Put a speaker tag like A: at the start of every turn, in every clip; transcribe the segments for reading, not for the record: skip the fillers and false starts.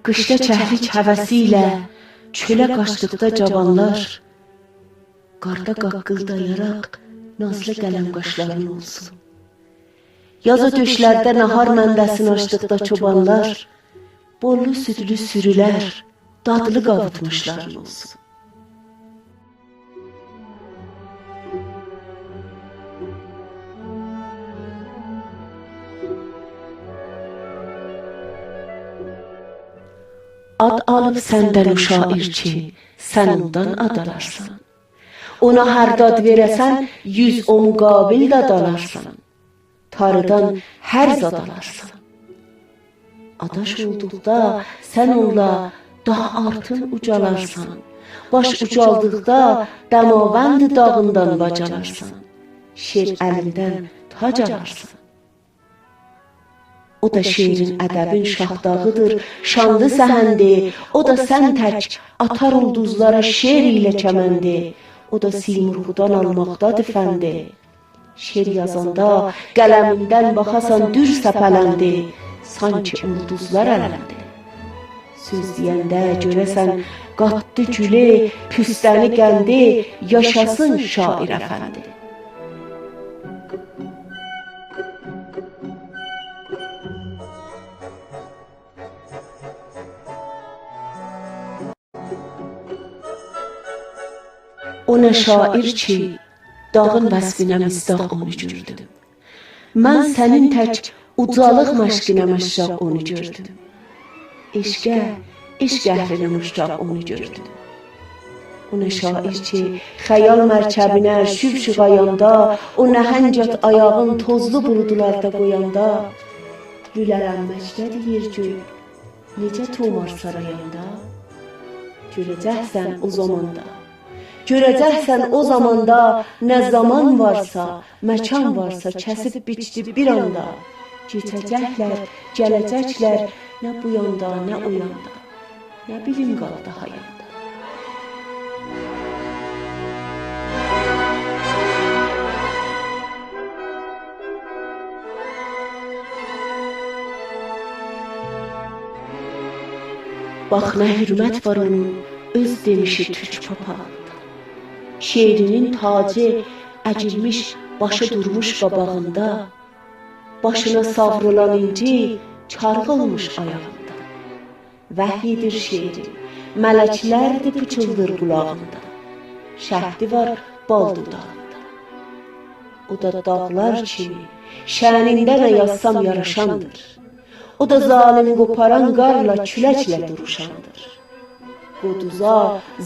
A: Qışda çəhrik həvəsi ilə çölə qaçdıqda cavanlar, qarda qaqqıldayaraq nazlı qələm qaşların olsun. Yaza döşlərdə nahar məndəsini açdıqda çobanlar, bollu südlü sürülər, dadlı qavutmuşların olsun. Ad alıb səndən o şair ki, sən ondan ad alarsan. Ona hər dad verəsən, 100 o müqabil dad alarsan. Tarıdan hər zad alarsan. Adaş olduqda sən onunla daha artın ucalarsan. Baş ucaldıqda dəmavənd dağından bacalarsan. Şer əlindən tac alarsan. O da şeirin, ədəbin şahdağıdır, şanlı səhəndi. O da sən tək atar ulduzlara şeir ilə kəməndi. O da simurğudan almaqdadır fəndi. Şeir yazanda qələmindən baxasan dür səpələndi. Sanki ulduzlar ələndi. Söz deyəndə görəsən qatdı gülə, püstəni qəndi. Yaşasın şair əfəndi. O nə şair ki, dağın vəsfinə misdaq onu gördüm. Mən sənin tək ucalıq məşqinə məşraq onu gördüm. Eşqə, eşq əhlinə müştaq onu gördüm. O nə şair ki, xəyal mərkəbinə şüb şıqayanda, o nəhəngət ayağın tozlu buludlarda qoyanda, lülələnməkdədir yer göy, necə tomar sarayanda, görəcəksən o zamanda. Görəcəksən o zamanda, nə zaman varsa, məkan varsa, kəsib biçdi bir anda. Keçəcəklər, gələcəklər, nə bu yanda, nə o yanda, nə bilim qaldı hayanda. Bax, nə hürmət var onun, öz demişi türk papağında. Şeirinin tacı əcilmiş, başı durmuş qabağında, başına savrılan inci çarğılmış ayağında. Vəhyidir şeiri, mələklərdir pıçıldır qulağında. Şəhdi var bal dudağında. O da dağlar kimi, şənində nə yazsam yaraşandır. O da zalimi qoparan qarla küləklə duruşandır. Qoduza,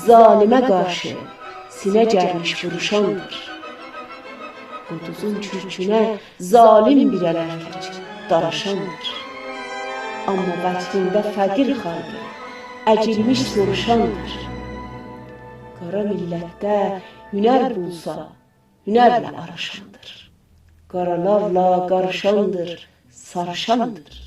A: zalimə qarşı sinə gərmiş vuruşandır. Quduzun kürkünə zalim bir ələklik daraşandır. Amma vətrində fəqir xalqı əcilmiş soruşandır. Qara millətdə hünər bulsa, hünərlə araşandır. Qaralarla qarışandır, sarışandır.